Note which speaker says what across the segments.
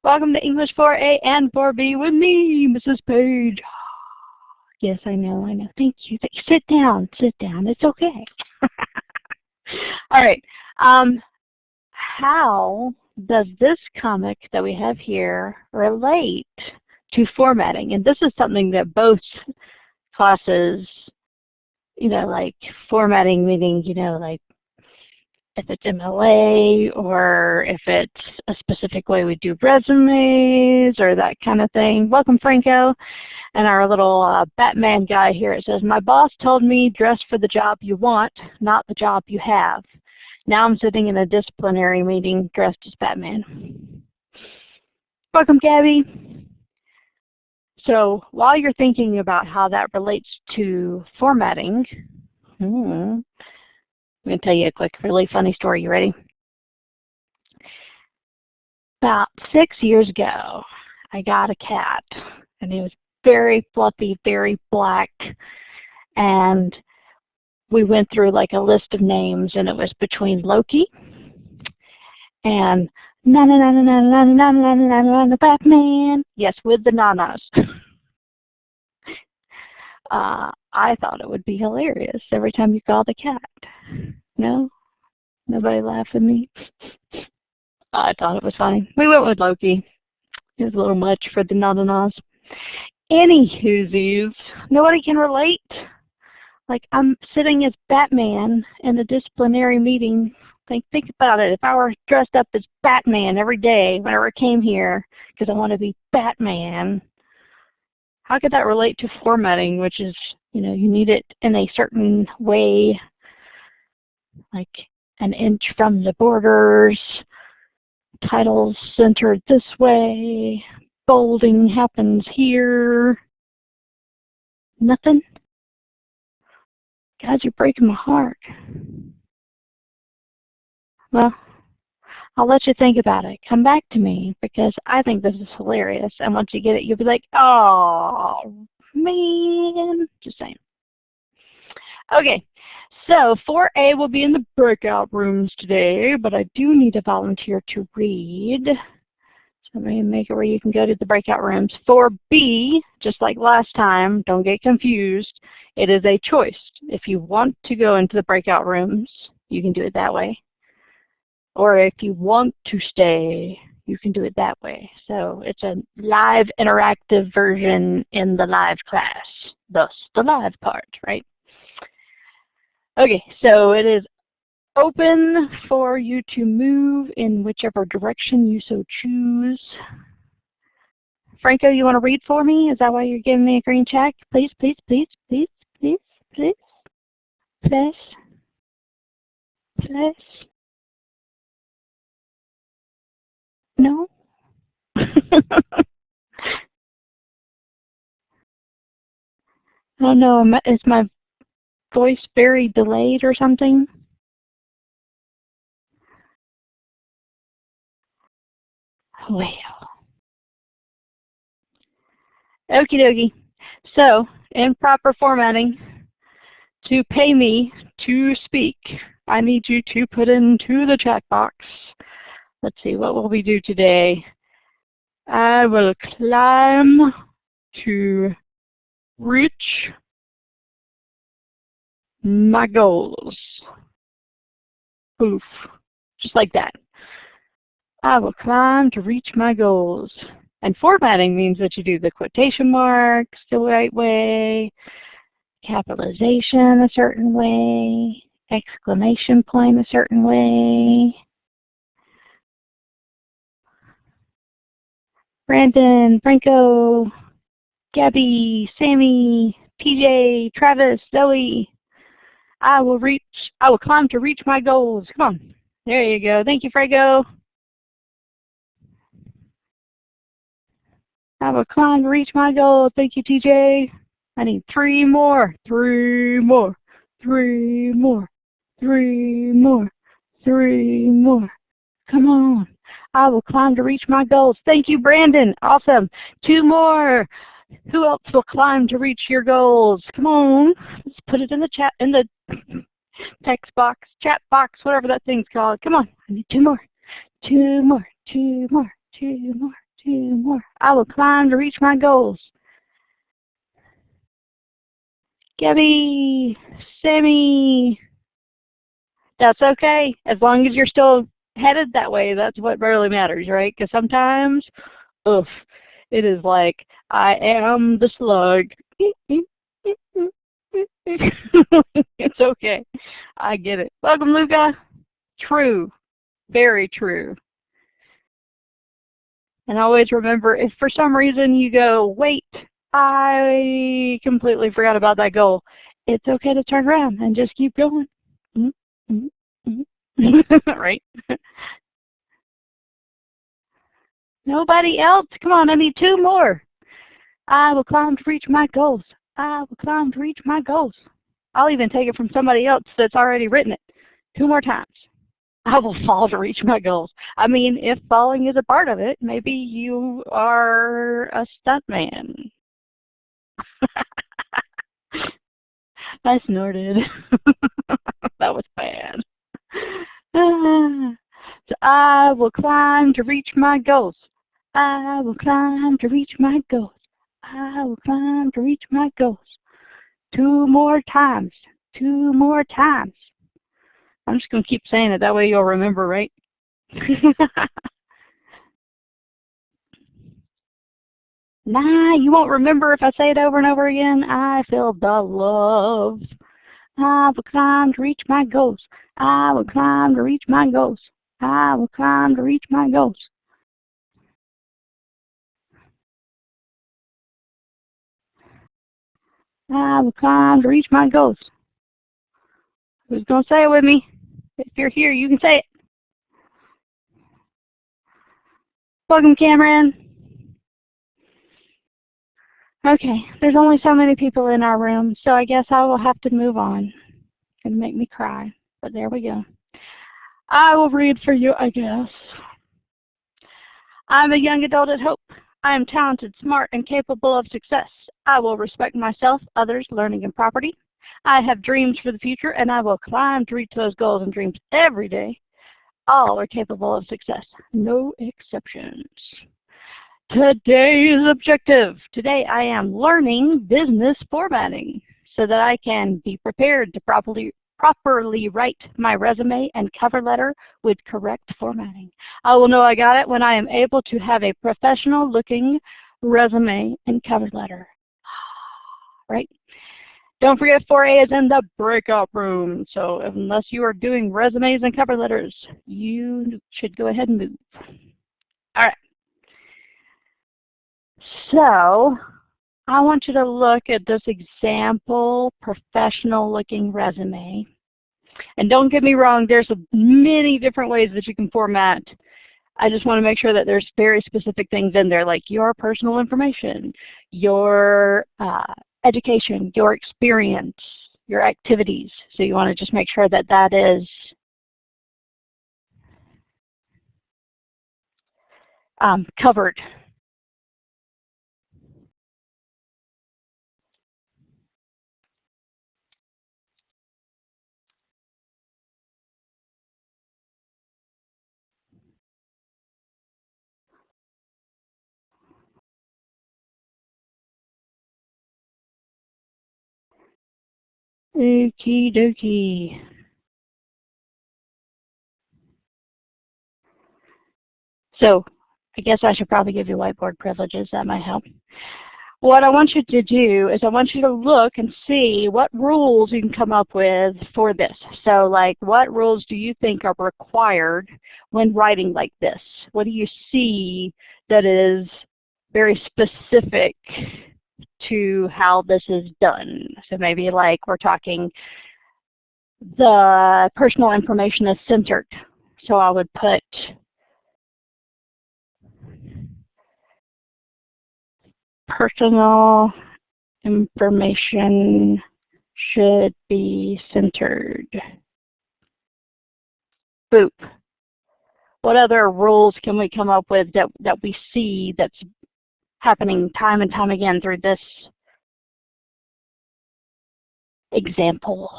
Speaker 1: Welcome to English 4A and 4B with me, Mrs. Page. Yes, I know. Thank you. Sit down. It's okay. All right. How does this comic that we have here relate to formatting? And this is something that both classes, like formatting meaning, like if it's MLA or if it's a specific way we do resumes or that kind of thing. Welcome, Franco. And our little Batman guy here, it says, my boss told me dress for the job you want, not the job you have. Now I'm sitting in a disciplinary meeting dressed as Batman. Welcome, Gabby. So while you're thinking about how that relates to formatting, I'm going to tell you a quick, really funny story. You ready? About 6 years ago, I got a cat, and he was very fluffy, very black, and we went through like a list of names, and it was between Loki and Batman. Yes, with the nanas. I thought it would be hilarious every time you called a cat. No? Nobody laughed at me? I thought it was funny. We went with Loki. It was a little much for the nanas. Anywhoosies, nobody can relate. Like, I'm sitting as Batman in a disciplinary meeting. Think about it. If I were dressed up as Batman every day whenever I came here because I want to be Batman, how could that relate to formatting, which is, you need it in a certain way, like an inch from the borders, titles centered this way, bolding happens here. Nothing? Guys, you're breaking my heart. Well, I'll let you think about it. Come back to me because I think this is hilarious. And once you get it, you'll be like, oh, man. Just saying. Okay, so 4A will be in the breakout rooms today, but I do need a volunteer to read. So I'm going to make it where you can go to the breakout rooms. 4B, just like last time, don't get confused. It is a choice. If you want to go into the breakout rooms, you can do it that way. Or if you want to stay, you can do it that way. So it's a live interactive version in the live class, thus the live part, right? Okay, so it is open for you to move in whichever direction you so choose. Franco, you want to read for me? Is that why you're giving me a green check? Please, please, please, please, please, please, please, please. No? I don't know, is my voice very delayed or something? Well. Okie dokie. So, in proper formatting, to pay me to speak, I need you to put into the chat box. Let's see, what will we do today? I will climb to reach my goals. Poof. Just like that. I will climb to reach my goals. And formatting means that you do the quotation marks the right way, capitalization a certain way, exclamation point a certain way. Brandon, Franco, Gabby, Sammy, TJ, Travis, Zoe. I will climb to reach my goals. Come on. There you go. Thank you, Franco. I will climb to reach my goals. Thank you, TJ. I need 3 more. 3 more. 3 more. 3 more. 3 more. Come on. I will climb to reach my goals. Thank you, Brandon. Awesome. 2 more. Who else will climb to reach your goals? Come on. Let's put it in the chat, in the text box, chat box, whatever that thing's called. Come on. I need 2 more. 2 more. 2 more. 2 more. 2 more. I will climb to reach my goals. Gabby, Sammy, that's okay. As long as you're still headed that way, that's what really matters, right? Because sometimes, oof, it is like, I am the slug. It's okay. I get it. Welcome, Luca. True. Very true. And always remember, if for some reason you go, wait, I completely forgot about that goal, it's okay to turn around and just keep going. Right? Nobody else? Come on, I need 2 more. I will climb to reach my goals. I will climb to reach my goals. I'll even take it from somebody else that's already written it. 2 more times. I will fall to reach my goals. I mean, if falling is a part of it, maybe you are a stuntman. I snorted. That was bad. So I will climb to reach my goals. I will climb to reach my goals. I will climb to reach my goals. 2 more times. 2 more times. I'm just going to keep saying it. That way you'll remember, right? Nah, you won't remember if I say it over and over again. I feel the love. I will climb to reach my goals. I will climb to reach my goals. I will climb to reach my goals. I will climb to reach my goals. Who's going to say it with me? If you're here, you can say it. Welcome, Cameron. Okay, there's only so many people in our room, so I guess I will have to move on. It's going to make me cry, but there we go. I will read for you, I guess. I'm a young adult at Hope. I am talented, smart, and capable of success. I will respect myself, others, learning, and property. I have dreams for the future, and I will climb to reach those goals and dreams every day. All are capable of success, no exceptions. Today's objective. Today I am learning business formatting so that I can be prepared to properly write my resume and cover letter with correct formatting. I will know I got it when I am able to have a professional looking resume and cover letter. Right? Don't forget 4A is in the breakout room. So unless you are doing resumes and cover letters, you should go ahead and move. All right. So I want you to look at this example professional looking resume. And don't get me wrong, there's many different ways that you can format. I just want to make sure that there's very specific things in there like your personal information, your education, your experience, your activities. So you want to just make sure that that is covered. Okie dokie. So I guess I should probably give you whiteboard privileges. That might help. What I want you to do is I want you to look and see what rules you can come up with for this. So like what rules do you think are required when writing like this? What do you see that is very specific to how this is done? So maybe like we're talking the personal information is centered. So I would put personal information should be centered. Boop. What other rules can we come up with that we see that's happening time and time again through this example?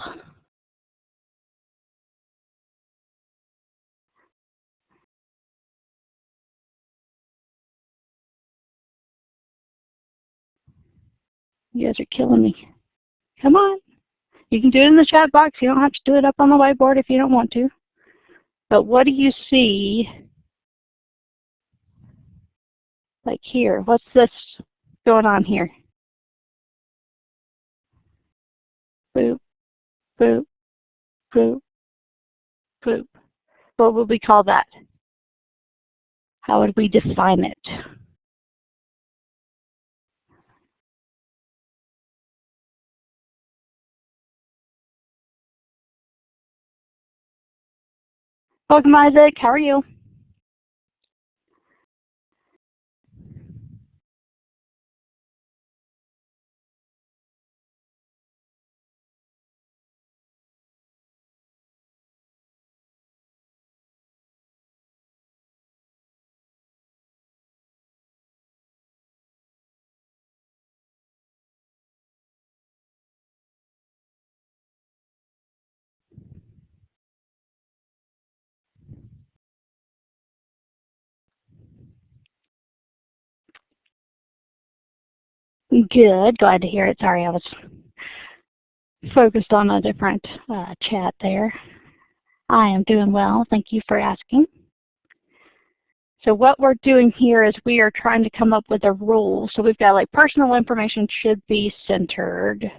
Speaker 1: You guys are killing me. Come on. You can do it in the chat box. You don't have to do it up on the whiteboard if you don't want to. But what do you see? Like here. What's this going on here? Boop, boop, boop, boop. What would we call that? How would we define it? Welcome, Isaac. How are you? Good. Glad to hear it. Sorry, I was focused on a different chat there. I am doing well. Thank you for asking. So what we're doing here is we are trying to come up with a rule. So we've got like personal information should be centered.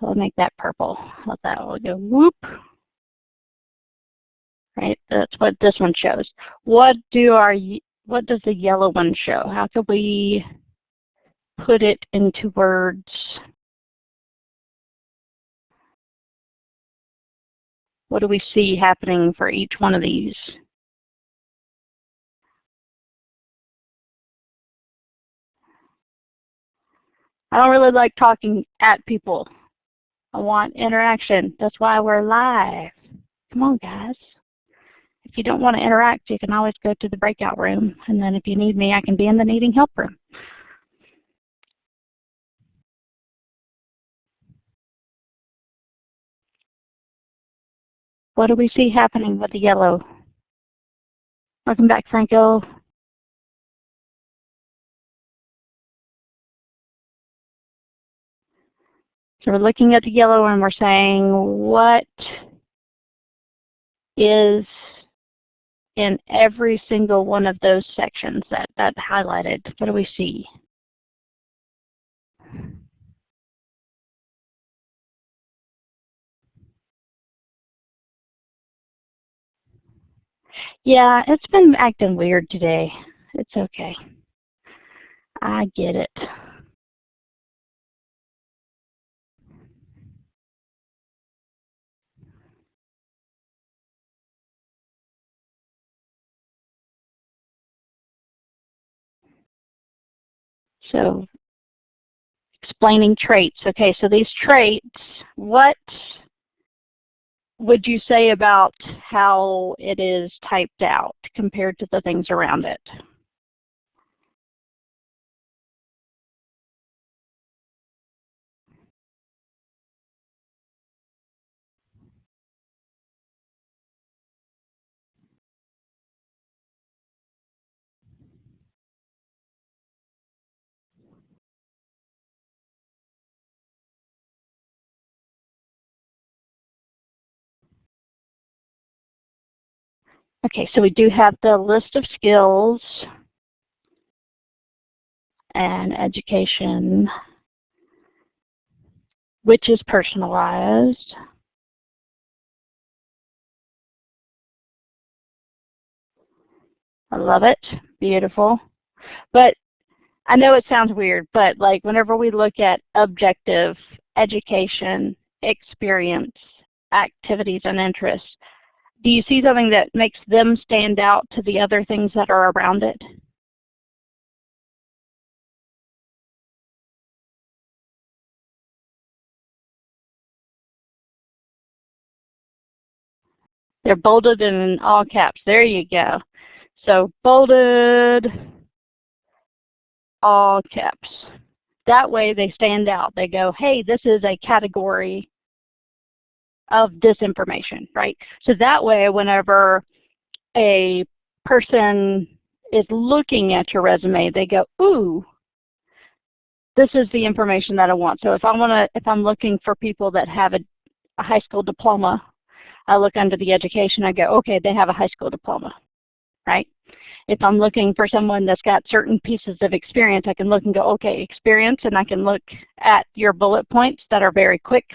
Speaker 1: So I'll make that purple. Let that one go whoop. Right, that's what this one shows. What does the yellow one show? How can we put it into words? What do we see happening for each one of these? I don't really like talking at people. I want interaction. That's why we're live. Come on, guys. If you don't want to interact, you can always go to the breakout room. And then if you need me, I can be in the needing help room. What do we see happening with the yellow? Welcome back, Franco. So we're looking at the yellow and we're saying, what is in every single one of those sections that highlighted? What do we see? Yeah, it's been acting weird today. It's okay. I get it. So explaining traits. Okay, so these traits, what would you say about how it is typed out compared to the things around it? Okay, so we do have the list of skills and education, which is personalized. I love it. Beautiful. But I know it sounds weird, but like whenever we look at objective, education, experience, activities, and interests, do you see something that makes them stand out to the other things that are around it? They're bolded in all caps. There you go. So bolded, all caps. That way they stand out. They go, hey, this is a category of disinformation, right? So that way whenever a person is looking at your resume, they go, ooh, this is the information that I want. So if I'm looking for people that have a high school diploma, I look under the education, I go, okay, they have a high school diploma, right? If I'm looking for someone that's got certain pieces of experience, I can look and go, okay, experience, and I can look at your bullet points that are very quick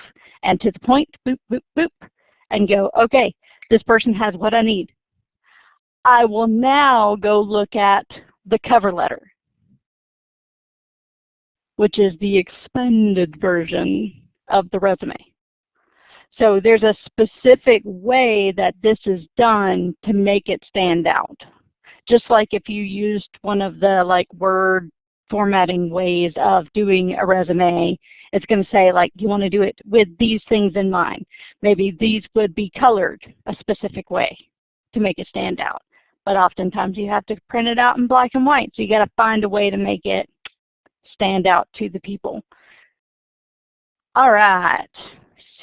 Speaker 1: and to the point, boop, boop, boop, and go, okay, this person has what I need. I will now go look at the cover letter, which is the expanded version of the resume. So there's a specific way that this is done to make it stand out. Just like if you used one of the Word formatting ways of doing a resume, it's going to say you want to do it with these things in mind. Maybe these would be colored a specific way to make it stand out. But oftentimes you have to print it out in black and white, so you got to find a way to make it stand out to the people. All right.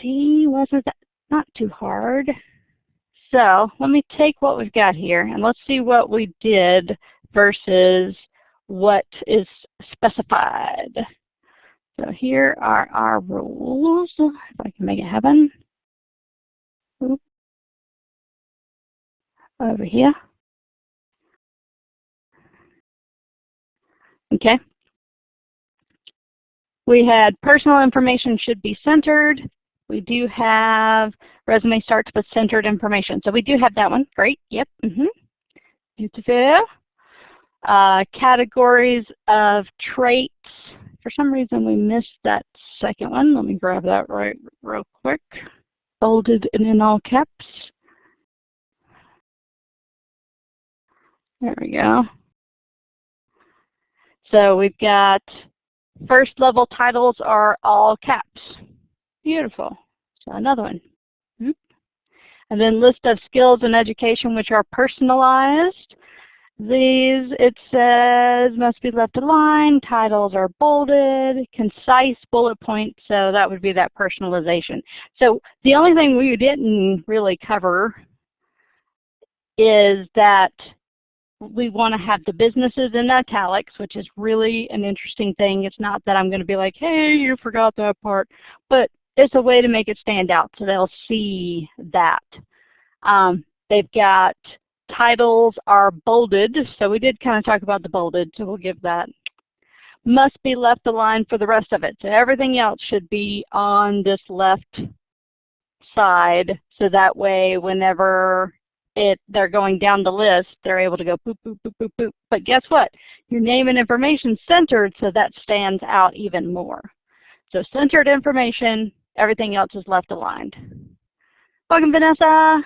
Speaker 1: See, wasn't that not too hard? So let me take what we've got here and let's see what we did versus what is specified. So here are our rules, if I can make it happen. Oop. Over here. Okay. We had personal information should be centered. We do have resume starts with centered information. So we do have that one. Great. Yep. Beautiful. Categories of traits. For some reason we missed that second one. Let me grab that real quick. Bolded and in all caps. There we go. So we've got first level titles are all caps. Beautiful. So another one. And then list of skills and education which are personalized. These, it says, must be left aligned. Titles are bolded. Concise bullet points, so that would be that personalization. So the only thing we didn't really cover is that we want to have the businesses in italics, which is really an interesting thing. It's not that I'm going to be like, hey, you forgot that part, but it's a way to make it stand out so they'll see that. They've got titles are bolded, so we did kind of talk about the bolded, so we'll give that. Must be left aligned for the rest of it. So everything else should be on this left side, so that way whenever they're going down the list, they're able to go boop, boop, boop, boop, boop. But guess what? Your name and information centered, so that stands out even more. So centered information, everything else is left aligned. Welcome, Vanessa.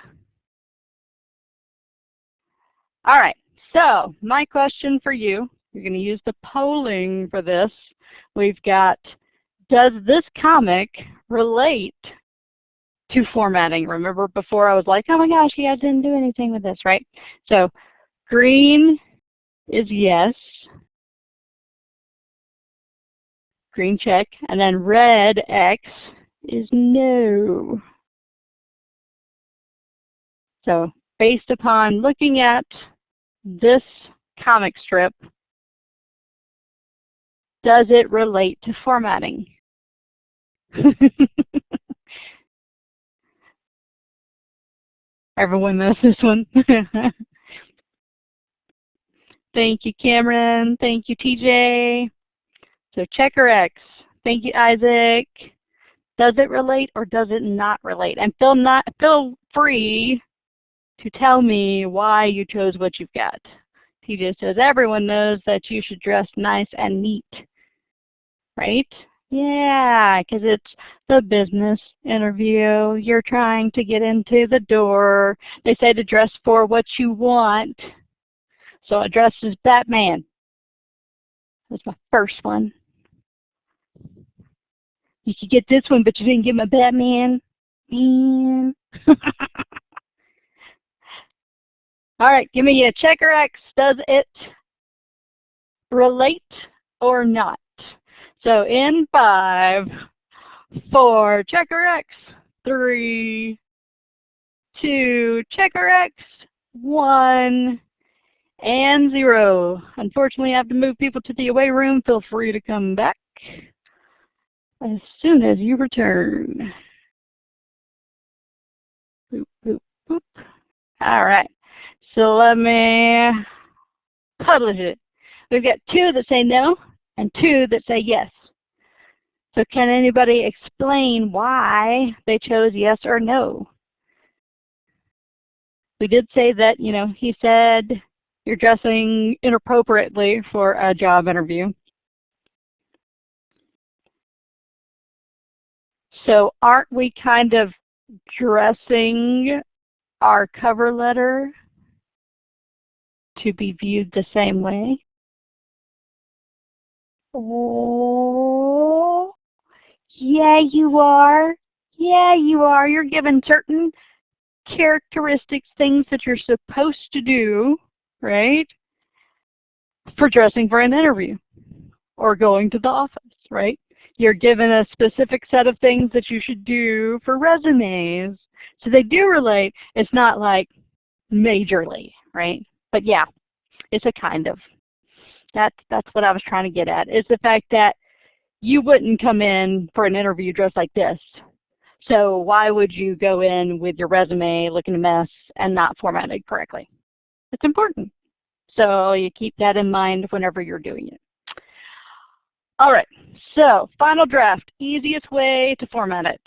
Speaker 1: All right, so my question for you, you're going to use the polling for this. We've got, does this comic relate to formatting? Remember before I was like, oh my gosh, you guys didn't do anything with this, right? So green is yes. Green check. And then red X is no. So based upon looking at this comic strip, does it relate to formatting? Everyone knows this one. Thank you, Cameron. Thank you, TJ. So checker X. Thank you, Isaac. Does it relate or does it not relate? And feel free to tell me why you chose what you've got. TJ says, everyone knows that you should dress nice and neat, right? Yeah, because it's the business interview. You're trying to get into the door. They say to dress for what you want. So I dressed as Batman. That's my first one. You could get this one, but you didn't get my Batman. Man. All right, give me a checker X. Does it relate or not? So in 5, 4, checker X, 3, 2, checker X, 1, and 0. Unfortunately, I have to move people to the away room. Feel free to come back. as soon as you return. Boop, boop, boop. All right. So let me publish it. We've got 2 that say no and 2 that say yes. So can anybody explain why they chose yes or no? We did say that, you know, he said you're dressing inappropriately for a job interview. So aren't we kind of dressing our cover letter to be viewed the same way? Oh, yeah, you are. Yeah, you are. You're given certain characteristics, things that you're supposed to do, right, for dressing for an interview or going to the office, right? You're given a specific set of things that you should do for resumes. So they do relate. It's not like majorly, right? But yeah, it's a kind of. That's what I was trying to get at, is the fact that you wouldn't come in for an interview dressed like this. So why would you go in with your resume looking a mess and not formatted correctly? It's important. So you keep that in mind whenever you're doing it. All right, so final draft, easiest way to format it.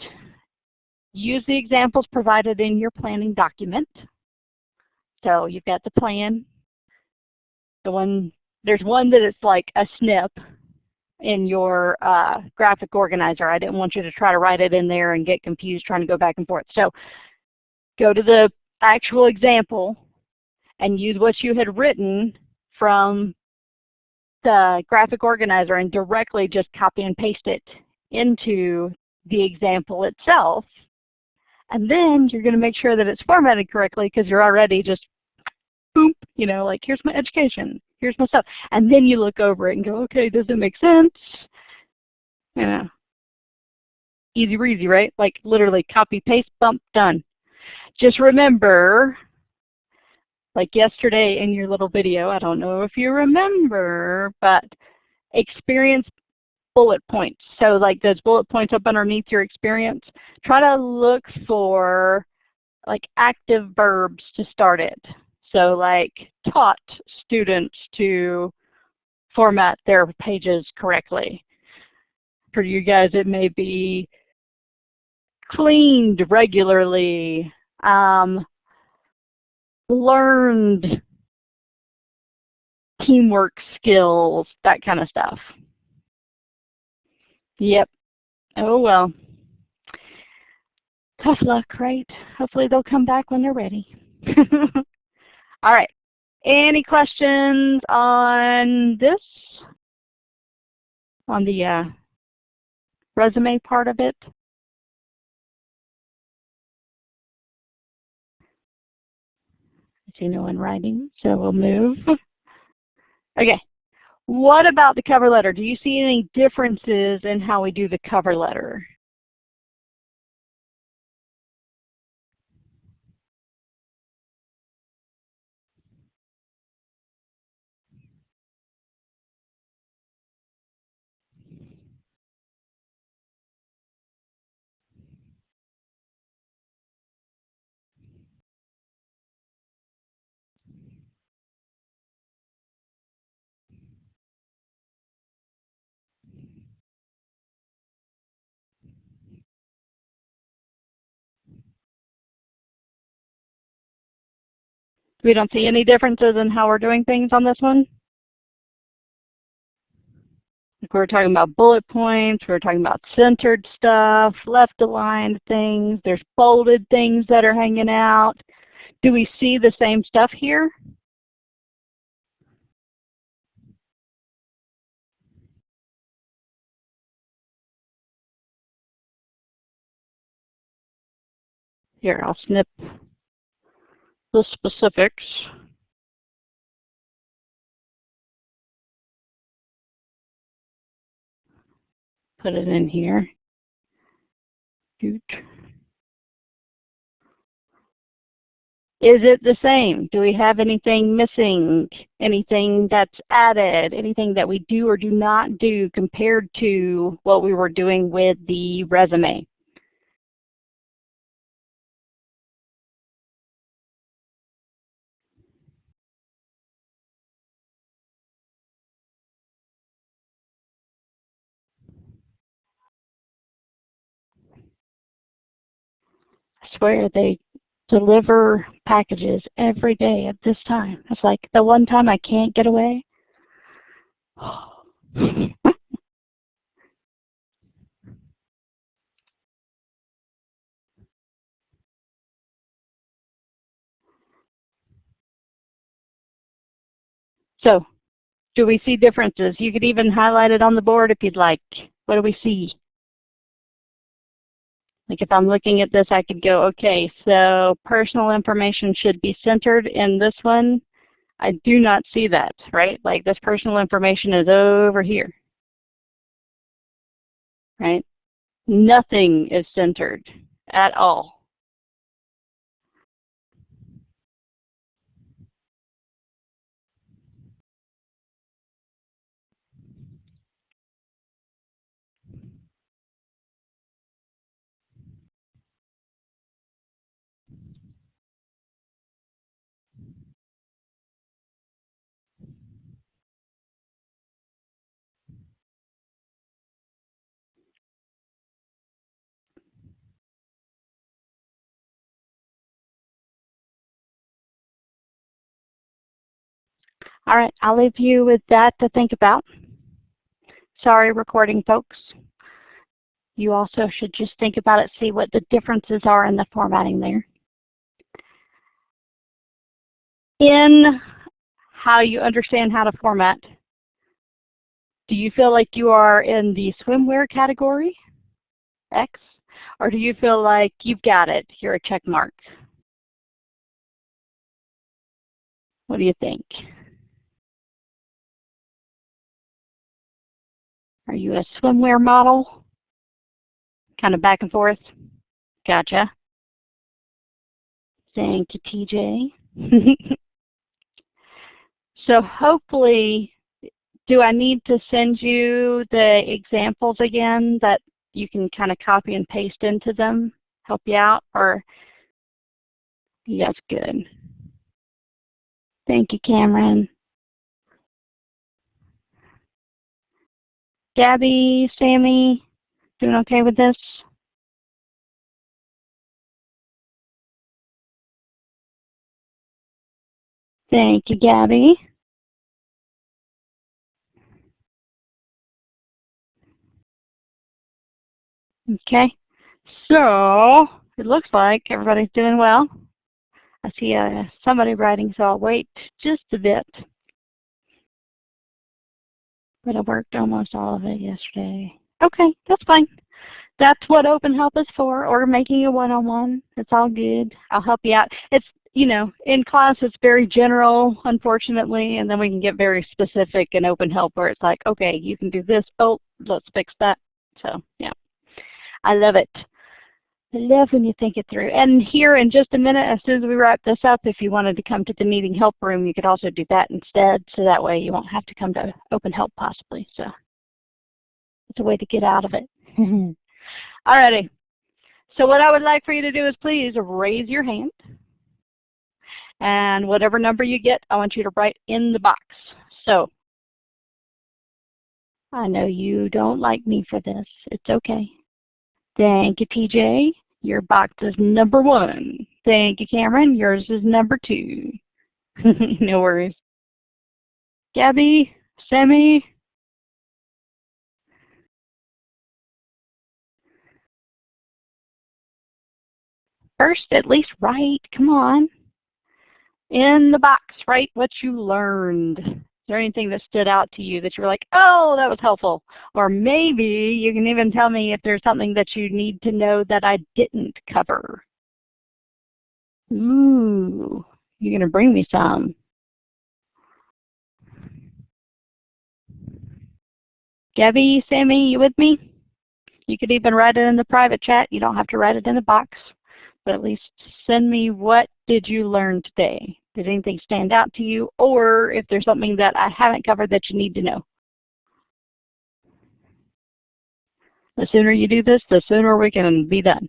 Speaker 1: Use the examples provided in your planning document. So you've got the plan. There's one that is like a snip in your graphic organizer. I didn't want you to try to write it in there and get confused trying to go back and forth. So go to the actual example and use what you had written from the graphic organizer and directly just copy and paste it into the example itself. And then you're going to make sure that it's formatted correctly because you're already just, boom, you know, like here's my education, here's my stuff. And then you look over it and go, okay, does it make sense? Yeah. Easy breezy, right? Like literally copy, paste, bump, done. Just remember, like yesterday in your little video, I don't know if you remember, but experience bullet points. So like those bullet points up underneath your experience, try to look for like active verbs to start it. So like taught students to format their pages correctly. For you guys, it may be cleaned regularly, learned teamwork skills, that kind of stuff. Yep. Oh well. Tough luck, right? Hopefully they'll come back when they're ready. All right. Any questions on this? On the resume part of it? I see no one writing, so we'll move. Okay. What about the cover letter? Do you see any differences in how we do the cover letter? We don't see any differences in how we're doing things on this one? Like we were talking about bullet points, we were talking about centered stuff, left-aligned things, there's bolded things that are hanging out. Do we see the same stuff here? Here, I'll snip the specifics. Put it in here. Doot. Is it the same? Do we have anything missing? Anything that's added? Anything that we do or do not do compared to what we were doing with the resume? I swear they deliver packages every day at this time. It's like the one time I can't get away. So, do we see differences? You could even highlight it on the board if you'd like. What do we see? Like if I'm looking at this, I could go, okay, so personal information should be centered in this one. I do not see that, right? Like this personal information is over here, right? Nothing is centered at all. All right, I'll leave you with that to think about. Sorry, recording folks. You also should just think about it, see what the differences are in the formatting there. In how you understand how to format, do you feel like you are in the swimwear category, X, or do you feel like you've got it, you're a check mark? What do you think? Are you a swimwear model? Kind of back and forth? Gotcha. Thank you, TJ. So hopefully, do I need to send you the examples again that you can kind of copy and paste into them, help you out, or yes, good. Thank you, Cameron. Gabby, Sammy, doing okay with this? Thank you, Gabby. Okay, so it looks like everybody's doing well. I see somebody writing, so I'll wait just a bit. But I worked almost all of it yesterday. Okay, that's fine. That's what Open Help is for, or making a one-on-one. It's all good. I'll help you out. It's, you know, in class it's very general, unfortunately, and then we can get very specific in Open Help where it's like, okay, you can do this. Oh, let's fix that. So, yeah. I love it. I love when you think it through. And here in just a minute, as soon as we wrap this up, if you wanted to come to the meeting help room, you could also do that instead, so that way you won't have to come to Open Help possibly. So it's a way to get out of it. Alrighty. So what I would like for you to do is please raise your hand. And whatever number you get, I want you to write in the box. So I know you don't like me for this. It's okay. Thank you, TJ. Your box is number 1. Thank you, Cameron. Yours is number 2. No worries. Gabby, Sammy. First, at least write. Come on. In the box, write what you learned. Is there anything that stood out to you that you were like, oh, that was helpful? Or maybe you can even tell me if there's something that you need to know that I didn't cover. Ooh, you're going to bring me some. Gabby, Sammy, you with me? You could even write it in the private chat. You don't have to write it in the box. But at least send me what did you learn today? Did anything stand out to you, or if there's something that I haven't covered that you need to know? The sooner you do this, the sooner we can be done.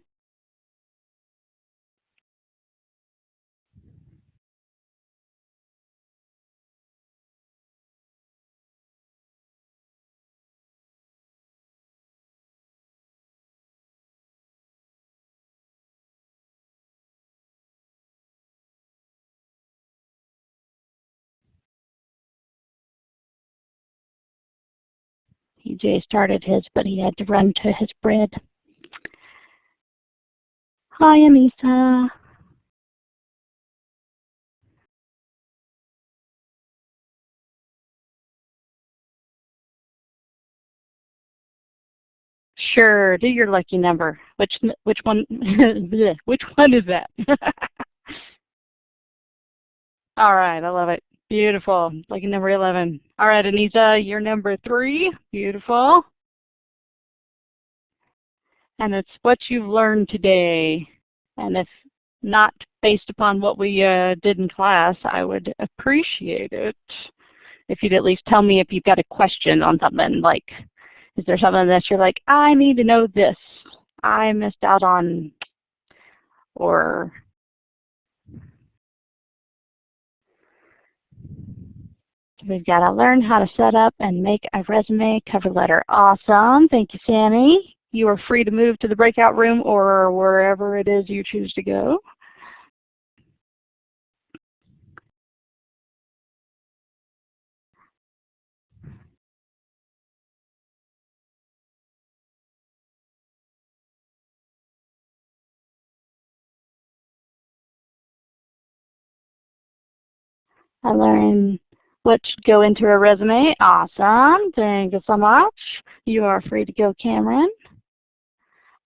Speaker 1: EJ started his, but he had to run to his bread. Hi, Anissa. Sure, do your lucky number. Which one? Which one is that? All right, I love it. Beautiful. Lucky number 11. All right, Anissa, you're number 3. Beautiful. And it's what you've learned today. And if not based upon what we did in class, I would appreciate it if you'd at least tell me if you've got a question on something. Like, is there something that you're like, I need to know this, I missed out on, or we've got to learn how to set up and make a resume cover letter. Awesome. Thank you, Sammy. You are free to move to the breakout room or wherever it is you choose to go. I learned what should go into a resume. Awesome. Thank you so much. You are free to go, Cameron.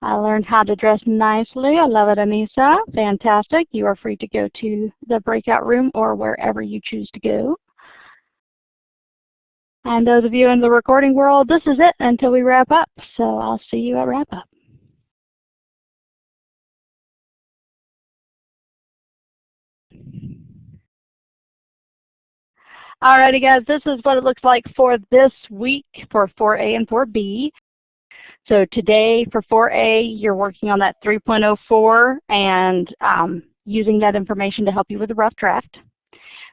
Speaker 1: I learned how to dress nicely. I love it, Anissa. Fantastic. You are free to go to the breakout room or wherever you choose to go. And those of you in the recording world, this is it until we wrap up. So I'll see you at wrap up. Alrighty guys, this is what it looks like for this week for 4A and 4B. So today for 4A, you're working on that 3.04 and using that information to help you with the rough draft.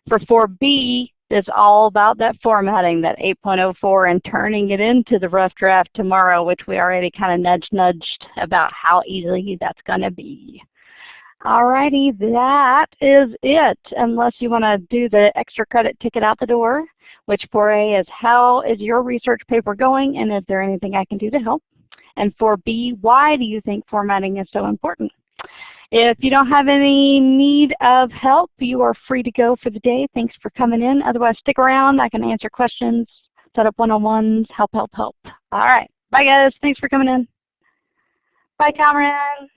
Speaker 1: For 4B, it's all about that formatting, that 8.04, and turning it into the rough draft tomorrow, which we already kind of nudged about how easy that's going to be. Alrighty, that is it, unless you want to do the extra credit ticket out the door, which 4A is how is your research paper going, and is there anything I can do to help? And 4B, why do you think formatting is so important? If you don't have any need of help, you are free to go for the day. Thanks for coming in. Otherwise, stick around. I can answer questions, set up one-on-ones, help. All right. Bye, guys. Thanks for coming in. Bye, Cameron.